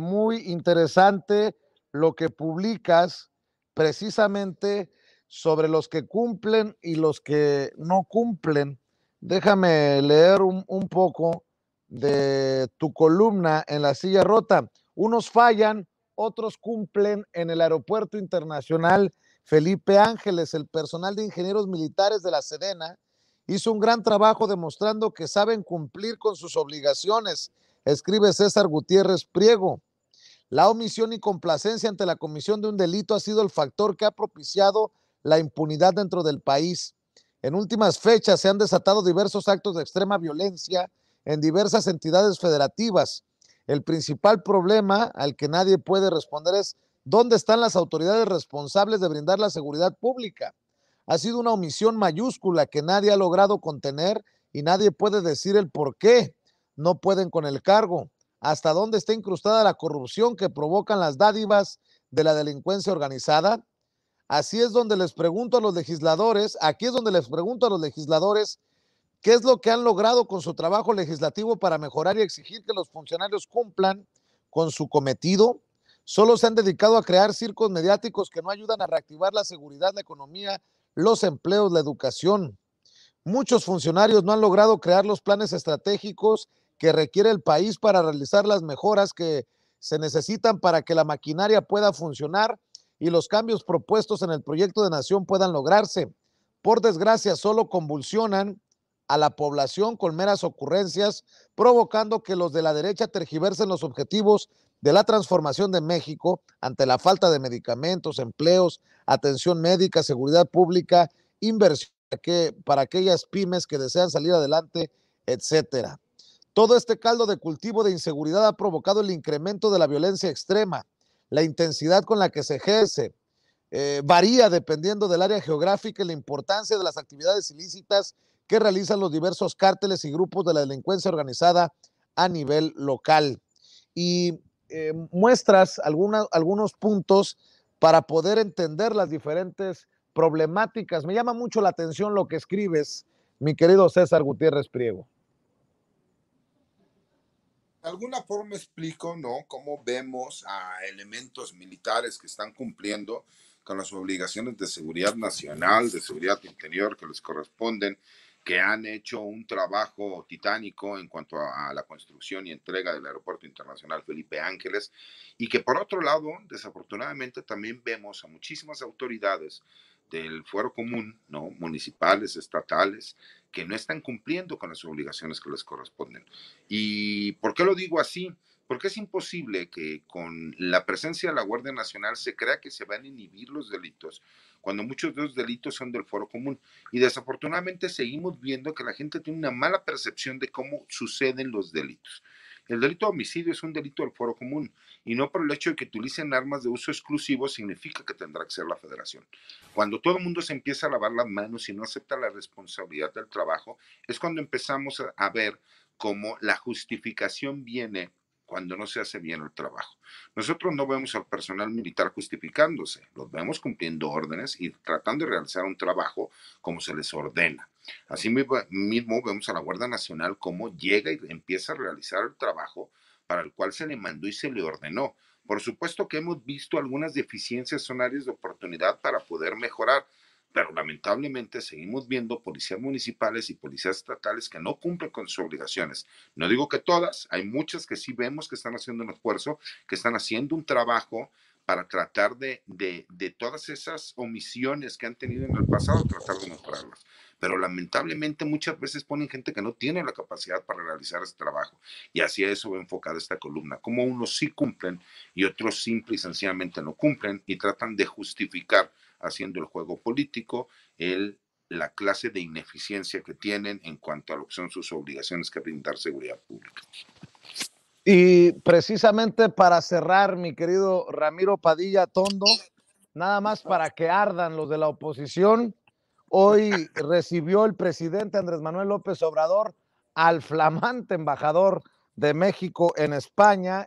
muy interesante lo que publicas precisamente sobre los que cumplen y los que no cumplen. Déjame leer un poco de tu columna en La Silla Rota. Unos fallan, otros cumplen en el Aeropuerto Internacional Felipe Ángeles. El personal de ingenieros militares de la Sedena hizo un gran trabajo demostrando que saben cumplir con sus obligaciones, escribe César Gutiérrez Priego. La omisión y complacencia ante la comisión de un delito ha sido el factor que ha propiciado la impunidad dentro del país. En últimas fechas se han desatado diversos actos de extrema violencia en diversas entidades federativas. El principal problema al que nadie puede responder es ¿dónde están las autoridades responsables de brindar la seguridad pública? Ha sido una omisión mayúscula que nadie ha logrado contener y nadie puede decir el por qué no pueden con el cargo. ¿Hasta dónde está incrustada la corrupción que provocan las dádivas de la delincuencia organizada? Así es donde les pregunto a los legisladores, aquí es donde les pregunto a los legisladores qué es lo que han logrado con su trabajo legislativo para mejorar y exigir que los funcionarios cumplan con su cometido. Solo se han dedicado a crear circos mediáticos que no ayudan a reactivar la seguridad, la economía, los empleos, la educación. Muchos funcionarios no han logrado crear los planes estratégicos que requiere el país para realizar las mejoras que se necesitan para que la maquinaria pueda funcionar y los cambios propuestos en el proyecto de nación puedan lograrse. Por desgracia, solo convulsionan a la población con meras ocurrencias, provocando que los de la derecha tergiversen los objetivos de la transformación de México ante la falta de medicamentos, empleos, atención médica, seguridad pública, inversión para aquellas pymes que desean salir adelante, etcétera. Todo este caldo de cultivo de inseguridad ha provocado el incremento de la violencia extrema, la intensidad con la que se ejerce, varía dependiendo del área geográfica y la importancia de las actividades ilícitas que realizan los diversos cárteles y grupos de la delincuencia organizada a nivel local. Y muestras algunos puntos para poder entender las diferentes problemáticas. Me llama mucho la atención lo que escribes, mi querido César Gutiérrez Priego. De alguna forma explico, ¿no? Cómo vemos a elementos militares que están cumpliendo con las obligaciones de seguridad nacional, de seguridad interior que les corresponden, que han hecho un trabajo titánico en cuanto a la construcción y entrega del Aeropuerto Internacional Felipe Ángeles, y que por otro lado, desafortunadamente, también vemos a muchísimas autoridades del fuero común, ¿no? Municipales, estatales, que no están cumpliendo con las obligaciones que les corresponden. ¿Y por qué lo digo así? Porque es imposible que con la presencia de la Guardia Nacional se crea que se van a inhibir los delitos, cuando muchos de los delitos son del foro común. Y desafortunadamente seguimos viendo que la gente tiene una mala percepción de cómo suceden los delitos. El delito de homicidio es un delito del foro común y no por el hecho de que utilicen armas de uso exclusivo significa que tendrá que ser la federación. Cuando todo el mundo se empieza a lavar las manos y no acepta la responsabilidad del trabajo, es cuando empezamos a ver cómo la justificación viene cuando no se hace bien el trabajo. Nosotros no vemos al personal militar justificándose, los vemos cumpliendo órdenes y tratando de realizar un trabajo como se les ordena. Así mismo vemos a la Guardia Nacional cómo llega y empieza a realizar el trabajo para el cual se le mandó y se le ordenó. Por supuesto que hemos visto algunas deficiencias en áreas de oportunidad para poder mejorar, pero lamentablemente seguimos viendo policías municipales y policías estatales que no cumplen con sus obligaciones. No digo que todas, hay muchas que sí vemos que están haciendo un esfuerzo, que están haciendo un trabajo para tratar de todas esas omisiones que han tenido en el pasado, tratar de mejorarlas. Pero lamentablemente muchas veces ponen gente que no tiene la capacidad para realizar ese trabajo. Y hacia eso va enfocada esta columna, como unos sí cumplen y otros simple y sencillamente no cumplen y tratan de justificar haciendo el juego político, la clase de ineficiencia que tienen en cuanto a lo que son sus obligaciones que brindar seguridad pública. Y precisamente para cerrar, mi querido Ramiro Padilla Tondo, nada más para que ardan los de la oposición, hoy recibió el presidente Andrés Manuel López Obrador al flamante embajador de México en España,